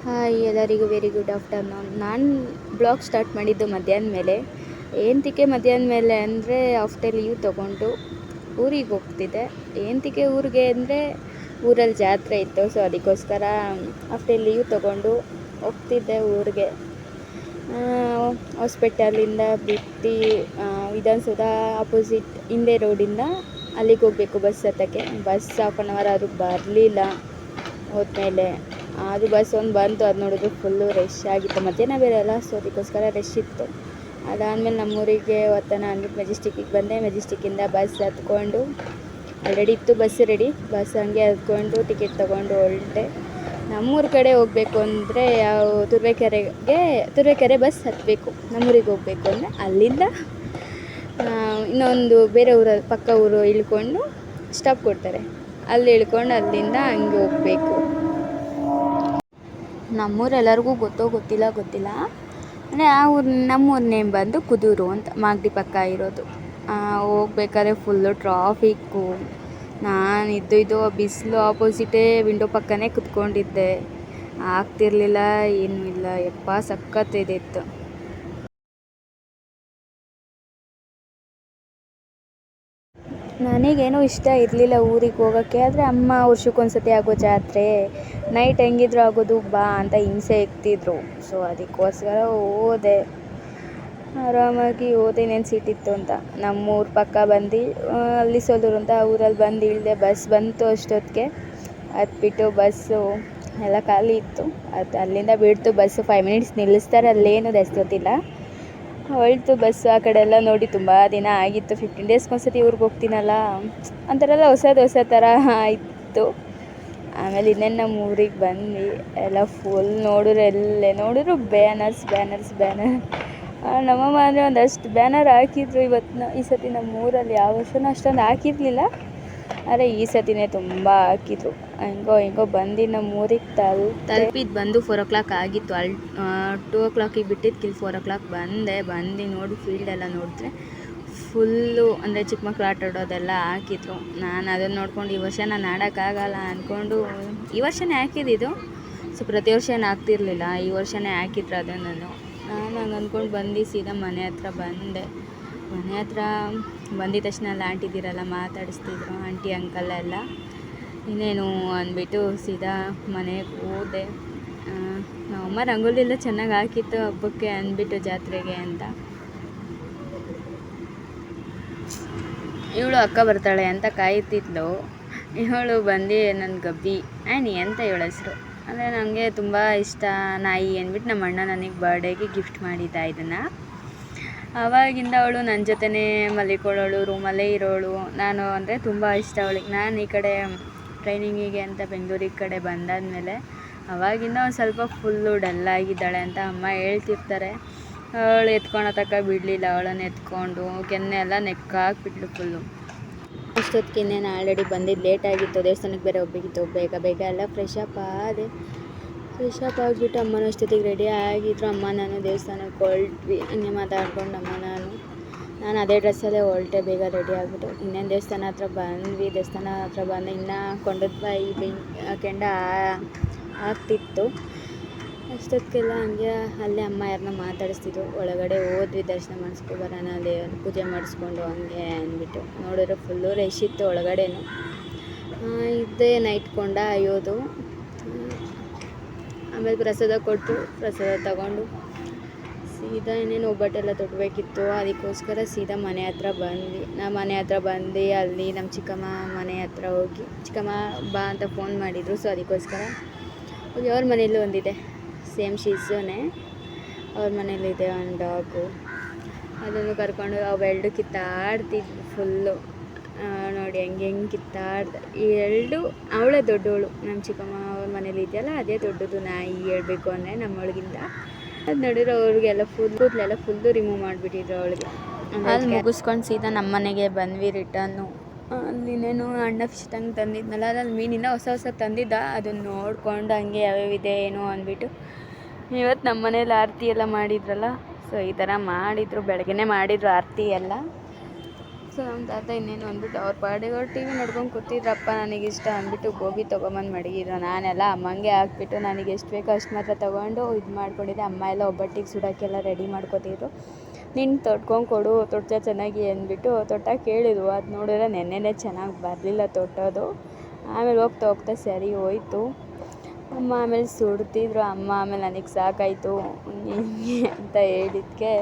Hi ಎಲ್ಲರಿಗೂ very good afternoon. ನಾನು blog start ಮಾಡಿದ್ದು ಮಧ್ಯಾಹ್ನ ಮೇಲೆ. ಏನಕ್ಕೆ ಮಧ್ಯಾಹ್ನ ಮೇಲೆ ಅಂದರೆ ಆಫ್ಟರ್ ಲೀವ್ ತೊಗೊಂಡು ಊರಿಗೆ ಹೋಗ್ತಿದ್ದೆ. ಏನಕ್ಕೆ ಊರಿಗೆ ಅಂದರೆ ಊರಲ್ಲಿ ಜಾತ್ರೆ ಇತ್ತು, ಸೊ ಅದಕ್ಕೋಸ್ಕರ ಆಫ್ಟರ್ ಲೀವ್ ತೊಗೊಂಡು ಹೋಗ್ತಿದ್ದೆ ಊರಿಗೆ. ಹಾಸ್ಪಿಟಲಿಂದ ಬಿಟ್ಟು ವಿಧಾನಸೌಧ ಆಪೋಸಿಟ್ ಹಿಂದೆ ರೋಡಿಂದ ಅಲ್ಲಿಗೆ ಹೋಗಬೇಕು ಬಸ್ ಹತ್ತಕ್ಕೆ. ಬಸ್ ಹಾಫ್ ಆನ್ ಅವರ್ ಅದು ಬರಲಿಲ್ಲ. ಹೋದ್ಮೇಲೆ ಅದು ಬಸ್ ಒಂದು ಬಂತು, ಅದು ನೋಡಿದ್ರು ಫುಲ್ಲು ರಶ್ ಆಗಿತ್ತು, ಮಧ್ಯಾಹ್ನ ಬೇರೆ ಅಲ್ಲ, ಸೊ ಅದಕ್ಕೋಸ್ಕರ ರಶ್ ಇತ್ತು. ಅದಾದಮೇಲೆ ನಮ್ಮೂರಿಗೆ ಒತ್ತನ ಅಂದ್ಬಿಟ್ಟು ಮೆಜೆಸ್ಟಿಕ್ಕಿಗೆ ಬಂದೆ. ಮೆಜೆಸ್ಟಿಕ್ಕಿಂದ ಬಸ್ ಹತ್ಕೊಂಡು ಆಲ್ರೆಡಿ ಇತ್ತು ಬಸ್ ರೆಡಿ, ಬಸ್ ಹಂಗೆ ಹತ್ಕೊಂಡು ಟಿಕೆಟ್ ತೊಗೊಂಡು ಹೊರಟೆ. ನಮ್ಮೂರ ಕಡೆ ಹೋಗಬೇಕು ಅಂದರೆ ಯಾವ ತುರುವೇಕೆರೆ ಬಸ್ ಹತ್ತಬೇಕು. ನಮ್ಮೂರಿಗೆ ಹೋಗಬೇಕು ಅಂದರೆ ಅಲ್ಲಿಂದ ಇನ್ನೊಂದು ಬೇರೆ ಊರಲ್ಲಿ ಪಕ್ಕ ಊರು ಇಳ್ಕೊಂಡು ಸ್ಟಾಪ್ ಕೊಡ್ತಾರೆ, ಅಲ್ಲಿ ಇಳ್ಕೊಂಡು ಅಲ್ಲಿಂದ ಹಂಗೆ ಹೋಗಬೇಕು. ನಮ್ಮೂರು ಎಲ್ಲರಿಗೂ ಗೊತ್ತಿಲ್ಲ ಅಂದರೆ ಆ ಊರು, ನಮ್ಮೂರ ನೇಮ್ ಬಂದು ಕುದೂರು ಅಂತ, ಮಾಗಡಿ ಪಕ್ಕ ಇರೋದು. ಹೋಗ್ಬೇಕಾದ್ರೆ ಫುಲ್ಲು ಟ್ರಾಫಿಕ್ಕು. ನಾನು ಇದ್ದು ಬಿಸಿಲು ಆಪೋಸಿಟೇ ವಿಂಡೋ ಪಕ್ಕನೇ ಕುತ್ಕೊಂಡಿದ್ದೆ, ಆಗ್ತಿರ್ಲಿಲ್ಲ, ಏನೂ ಇಲ್ಲ. ಸಖತ್ತಿತ್ತು. ನನಗೇನೂ ಇಷ್ಟ ಇರಲಿಲ್ಲ ಊರಿಗೆ ಹೋಗೋಕ್ಕೆ, ಆದರೆ ಅಮ್ಮ ವರ್ಷಕ್ಕೊಂದ್ಸತಿ ಆಗೋ ಜಾತ್ರೆ, ನೈಟ್ ಹೆಂಗಿದ್ರು ಆಗೋದು ಬಾ ಅಂತ ಹಿಂಸೆ ಇಕ್ತಿದ್ರು. ಸೊ ಅದಕ್ಕೋಸ್ಕರ ಹೋದೆ, ಆರಾಮಾಗಿ ಹೋದೆ. ಇನ್ನೇನು ಸೀಟಿತ್ತು ಅಂತ ನಮ್ಮೂರ ಪಕ್ಕ ಬಂದು ಅಲ್ಲಿ ಸೋಲೂರು ಅಂತ ಊರಲ್ಲಿ ಬಂದು ಇಳಿದೆ. ಬಸ್ ಬಂತು ಅಷ್ಟೊತ್ತಿಗೆ, ಹತ್ಬಿಟ್ಟು ಬಸ್ಸು ಎಲ್ಲ ಖಾಲಿ ಇತ್ತು. ಅದು ಅಲ್ಲಿಂದ ಬಿಡ್ತು ಬಸ್ಸು. 5 ಮಿನಿಟ್ಸ್ ನಿಲ್ಲಿಸ್ತಾರೆ, ಅಲ್ಲೇನು ಜಾಸ್ತಿ ಹೊತ್ತಿಲ್ಲ. ಹೊಳ್ತು ಬಸ್ಸು. ಆ ಕಡೆ ಎಲ್ಲ ನೋಡಿ ತುಂಬ ದಿನ ಆಗಿತ್ತು, 15 ಡೇಸ್ಗೊಂದ್ಸತಿ ಊರಿಗೆ ಹೋಗ್ತೀನಲ್ಲ, ಒಂಥರ ಹೊಸ ಥರ ಇತ್ತು. ಆಮೇಲೆ ಇನ್ನೇನು ನಮ್ಮ ಊರಿಗೆ ಬಂದು ಎಲ್ಲ ಫುಲ್ ಎಲ್ಲೇ ನೋಡಿದ್ರು ಬ್ಯಾನರ್ಸ್. ನಮ್ಮಮ್ಮ ಅಂದರೆ ಒಂದಷ್ಟು ಬ್ಯಾನರ್ ಹಾಕಿದ್ರು ಈ ಸತಿ ನಮ್ಮ ಊರಲ್ಲಿ. ಯಾವ ವರ್ಷನೂ ಅಷ್ಟೊಂದು ಹಾಕಿರಲಿಲ್ಲ, ಆದರೆ ಈ ಸತಿನೇ ತುಂಬ ಹಾಕಿದ್ರು. ಹೆಂಗೋ ಬಂದು ನಮ್ಮ ಊರಿಗೆ ತಲುಪಿದ್ದು ಬಂದು 4 o'clock ಆಗಿತ್ತು. ಅಲ್ಲಿ 2 o'clock ಬಿಟ್ಟಿದ್ದು, 4 o'clock ಬಂದು ನೋಡಿ ಫೀಲ್ಡೆಲ್ಲ ನೋಡಿದ್ರೆ ಫುಲ್ಲು ಅಂದರೆ ಚಿಕ್ಕ ಮಕ್ಳು ಆಟ ಆಡೋದೆಲ್ಲ ಹಾಕಿದ್ರು. ನಾನು ಅದನ್ನು ನೋಡ್ಕೊಂಡು ಈ ವರ್ಷ ನಾನು ಆಡೋಕ್ಕಾಗಲ್ಲ ಅಂದ್ಕೊಂಡು ಈ ವರ್ಷವೇ ಹಾಕಿದ್ದು. ಸೊ ಪ್ರತಿ ವರ್ಷ ಏನು ಆಗ್ತಿರ್ಲಿಲ್ಲ, ಈ ವರ್ಷವೇ ಹಾಕಿದ್ರು ಅದನ್ನು. ನಾನು ಹಂಗೆ ಅಂದ್ಕೊಂಡು ಬಂದು ಸೀದಾ ಮನೆ ಹತ್ರ ಬಂದೆ. ಮನೆ ಹತ್ರ ಬಂದಿದ ತಕ್ಷಣ ಅಲ್ಲಿ ಆಂಟಿದಿರಲ್ಲ ಮಾತಾಡಿಸ್ತಿದ್ರು, ಆಂಟಿ ಅಂಕಲ್ ಎಲ್ಲ. ಇನ್ನೇನು ಅಂದ್ಬಿಟ್ಟು ಸೀದಾ ಮನೆಗೆ ಹೋದೆ. ನಮ್ಮಮ್ಮ ರಂಗೋಲಿ ಎಲ್ಲ ಚೆನ್ನಾಗಿ ಹಾಕಿತ್ತು ಹಬ್ಬಕ್ಕೆ ಅಂದ್ಬಿಟ್ಟು, ಜಾತ್ರೆಗೆ ಅಂತ. ಇವಳು ಅಕ್ಕ ಬರ್ತಾಳೆ ಅಂತ ಕಾಯ್ತಿದ್ಲು. ಇವಳು ಬಂದು ನನ್ನ ಗಬ್ಬಿ ಆ್ಯನಿ ಅಂತ ಇವಳ ಹೆಸರು. ಅಂದರೆ ನನಗೆ ತುಂಬ ಇಷ್ಟ ನಾಯಿ ಅಂದ್ಬಿಟ್ಟು ನಮ್ಮ ಅಣ್ಣ ನನಗೆ ಬರ್ಡೇಗೆ ಗಿಫ್ಟ್ ಮಾಡಿದ್ದ ಇದನ್ನು. ಆವಾಗಿಂದ ಅವಳು ನನ್ನ ಜೊತೆನೇ ಮಲಿಕೊಳ್ಳೋಳು, ರೂಮಲ್ಲೇ ಇರೋಳು. ನಾನು ಅಂದರೆ ತುಂಬ ಇಷ್ಟ ಅವಳಿಗೆ. ನಾನು ಈ ಕಡೆ ಟ್ರೈನಿಂಗಿಗೆ ಅಂತ ಬೆಂಗಳೂರಿಗೆ ಕಡೆ ಬಂದಾದಮೇಲೆ ಆವಾಗಿಂದ ಒಂದು ಸ್ವಲ್ಪ ಫುಲ್ಲು ಡಲ್ಲಾಗಿದ್ದಾಳೆ ಅಂತ ಅಮ್ಮ ಹೇಳ್ತಿರ್ತಾರೆ. ಅವಳು ಎತ್ಕೊಳೋ ತಕ್ಕ ಬಿಡಲಿಲ್ಲ, ಅವಳನ್ನು ಎತ್ಕೊಂಡು ಕೆನ್ನೆ ಎಲ್ಲ ನೆಕ್ಕಾಕ್ಬಿಟ್ಲು ಫುಲ್ಲು. ಅಷ್ಟೊತ್ತಿಗೆ ಇನ್ನೇನು ಆಲ್ರೆಡಿ ಬಂದಿದ್ದು ಲೇಟ್ ಆಗಿತ್ತು, ದೇವಸ್ಥಾನಕ್ಕೆ ಬೇರೆ ಹೋಗ್ಬೇಕಿತ್ತು. ಬೇಗ ಎಲ್ಲ ಫ್ರೆಶ್ ಅಪ್ ಆಗಿಬಿಟ್ಟು ಅಮ್ಮನ ಅಷ್ಟೊತ್ತಿಗೆ ರೆಡಿ ಆಗಿದ್ರು. ಅಮ್ಮ ನಾನು ದೇವಸ್ಥಾನಕ್ಕೆ ಹೊರಟ್ವಿ. ಹಿಂಗೆ ಮಾತಾಡ್ಕೊಂಡು ನಾನು ಅದೇ ಡ್ರೆಸ್ಸಲ್ಲೇ ಹೊರಟೆ, ಬೇಗ ರೆಡಿ ಆಗಿಬಿಟ್ಟು. ಇನ್ನೇನು ದೇವಸ್ಥಾನ ಹತ್ರ ಬಂದ್ವಿ. ದೇವಸ್ಥಾನ ಹತ್ರ ಬಂದು ಇನ್ನೂ ಕೊಂಡದ ಬಾಯಿ ಕೆಂಡ ಆಗ್ತಿತ್ತು. ಅಷ್ಟೊತ್ತಿಗೆಲ್ಲ ಹಂಗೆ ಅಲ್ಲೇ ಅಮ್ಮ ಯಾರನ್ನ ಮಾತಾಡಿಸ್ತಿದ್ರು. ಒಳಗಡೆ ಹೋದ್ವಿ, ದರ್ಶನ ಮಾಡಿಸ್ಕೊಬರೋಣ, ಅಲ್ಲಿ ಪೂಜೆ ಮಾಡಿಸ್ಕೊಂಡು ಹಂಗೆ ಅಂದ್ಬಿಟ್ಟು. ನೋಡಿದ್ರೆ ಫುಲ್ಲು ರಶ್ ಇತ್ತು ಒಳಗಡೆನು. ಇದ್ದೇ ನೈಟ್ ಕೊಂಡ ಅಯ್ಯೋದು. ಆಮೇಲೆ ಪ್ರಸಾದ ಕೊಟ್ಟು ಪ್ರಸಾದ ತಗೊಂಡು ಸೀದಾ ಇನ್ನೇನು ಒಬ್ಬಟ್ಟೆಲ್ಲ ತೊಡಬೇಕಿತ್ತು, ಅದಕ್ಕೋಸ್ಕರ ಸೀದಾ ಮನೆ ಹತ್ರ ಬಂದ್ವಿ. ಮನೆ ಹತ್ರ ಬಂದು ಅಲ್ಲಿ ನಮ್ಮ ಚಿಕ್ಕಮ್ಮ ಮನೆ ಹತ್ರ ಹೋಗಿ, ಚಿಕ್ಕಮ್ಮ ಬಾ ಅಂತ ಫೋನ್ ಮಾಡಿದರು. ಸೊ ಅದಕ್ಕೋಸ್ಕರ ಹೋಗಿ ಅವ್ರ ಮನೇಲೂ ಒಂದಿದೆ, ಸೇಮ್ ಶಿಝುನೇ, ಅವ್ರ ಮನೇಲಿದೆ ಒಂದು ಡಾಗು. ಅದನ್ನು ಕರ್ಕೊಂಡು ಅವೆರಡು ಕಿತ್ತಾಡ್ತಿದ್ವಿ ಫುಲ್ಲು. ನೋಡಿ ಹೆಂಗೆ ಕಿತ್ತಾಡ್ದೆ. ಈ ಎರಡು ಅವಳೇ ದೊಡ್ಡವಳು, ನಮ್ಮ ಚಿಕ್ಕಮ್ಮ ಅವ್ರ ಮನೇಲಿ ಇದೆಯಲ್ಲ ಅದೇ ದೊಡ್ಡದು ನಾಯಿ ಹೇಳ್ಬೇಕು ಅಂದರೆ ನಮ್ಮೊಳಗಿಂದ. ಅದು ನೋಡಿದ್ರೆ ಅವ್ರಿಗೆಲ್ಲ ಕೂದಲೆಲ್ಲ ಫುಲ್ಲು ರಿಮೂವ್ ಮಾಡಿಬಿಟ್ಟಿದ್ರು ಅವಳಿಗೆ. ಅಲ್ಲಿ ಮುಗಿಸ್ಕೊಂಡು ಸೀದಾ ನಮ್ಮ ಮನೆಗೆ ಬಂದ್ವಿ ರಿಟರ್ನು. ಅಲ್ಲಿನೇನು ಅಣ್ಣ ಫಿಶ್ ಟ್ಯಾಂಕ್ ತಂದಿದ್ನಲ್ಲ, ಅದ್ರಲ್ಲಿ ಮೀನಿನ ಹೊಸ ತಂದಿದ್ದ. ಅದನ್ನು ನೋಡ್ಕೊಂಡು ಹಂಗೆ ಯಾವ್ಯಾವಿದೆ ಏನೋ ಅಂದ್ಬಿಟ್ಟು. ಇವತ್ತು ನಮ್ಮ ಮನೇಲಿ ಆರತಿ ಎಲ್ಲ ಮಾಡಿದ್ರಲ್ಲ, ಸೊ ಈ ಥರ ಮಾಡಿದರು, ಬೆಳಗ್ಗೆನೇ ಮಾಡಿದರು ಆರತಿ ಎಲ್ಲ. ಸೊ ನಮ್ಮ ತಾತ ಇನ್ನೇನು ಅಂದ್ಬಿಟ್ಟು ಅವ್ರ ಪಾಡಿಗೆ ಅವ್ರು ಟಿ ವಿ ನೋಡ್ಕೊಂಡು ಕೂತಿದ್ರಪ್ಪ. ನನಗಿಷ್ಟ ಅಂದ್ಬಿಟ್ಟು ಗೋಬಿ ತೊಗೊಂಬಂದು ಮಡಗಿದ್ರು. ನಾನೆಲ್ಲ ಅಮ್ಮಂಗೆ ಹಾಕ್ಬಿಟ್ಟು ನನಗೆ ಎಷ್ಟು ಬೇಕೋ ಅಷ್ಟು ಮಾತ್ರ ತೊಗೊಂಡು ಇದು ಮಾಡ್ಕೊಂಡಿದ್ದೆ. ಅಮ್ಮ ಎಲ್ಲ ಒಬ್ಬಟ್ಟಿಗೆ ಸುಡೋಕ್ಕೆಲ್ಲ ರೆಡಿ ಮಾಡ್ಕೊತಿದ್ರು. ನೀನು ತೊಟ್ಕೊಂಡು ಕೊಡು ತೊಟ್ಟ ಚೆನ್ನಾಗಿ ಅಂದ್ಬಿಟ್ಟು ತೊಟ್ಟಕ್ಕೆ ಹೇಳಿದ್ರು. ಅದು ನೋಡಿದ್ರೆ ನೆನ್ನೆನೇ ಚೆನ್ನಾಗಿ ಬರಲಿಲ್ಲ ತೊಟ್ಟೋದು. ಆಮೇಲೆ ಹೋಗ್ತಾ ಸರಿ ಹೋಯ್ತು. ಅಮ್ಮ ಆಮೇಲೆ ಸುಡ್ತಿದ್ರು. ಅಮ್ಮ ಆಮೇಲೆ ನನಗೆ ಸಾಕಾಯಿತು ಹಿಂಗೆ ಅಂತ ಹೇಳಿದ್ದಕ್ಕೆ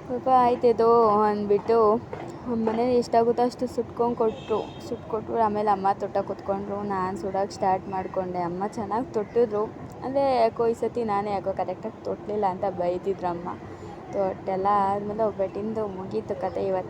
ಪಾಪ ಆಯ್ತದು ಅಂದ್ಬಿಟ್ಟು ಅಮ್ಮನೇ ಎಷ್ಟಾಗುತ್ತೋ ಅಷ್ಟು ಸುಟ್ಕೊಟ್ರು. ಆಮೇಲೆ ಅಮ್ಮ ತೊಟ್ಟಕ್ಕೆ ಕೂತ್ಕೊಂಡ್ರು. ನಾನು ಸುಡೋಕ್ಕೆ ಸ್ಟಾರ್ಟ್ ಮಾಡಿಕೊಂಡೆ. ಅಮ್ಮ ಚೆನ್ನಾಗಿ ತೊಟ್ಟಿದ್ರು. ಅಂದರೆ ಯಾಕೋ ಈ ಸತಿ ನಾನೇ ಯಾಕೋ ಕರೆಕ್ಟಾಗಿ ತೊಟ್ಟಲಿಲ್ಲ ಅಂತ ಬೈತಿದ್ರು ಅಮ್ಮ. ತೊಟ್ಟೆಲ್ಲ ಆದಮೇಲೆ ಒಬ್ಬಟ್ಟಿಂದು ಮುಗೀತು ಕತೆ ಇವತ್ತು.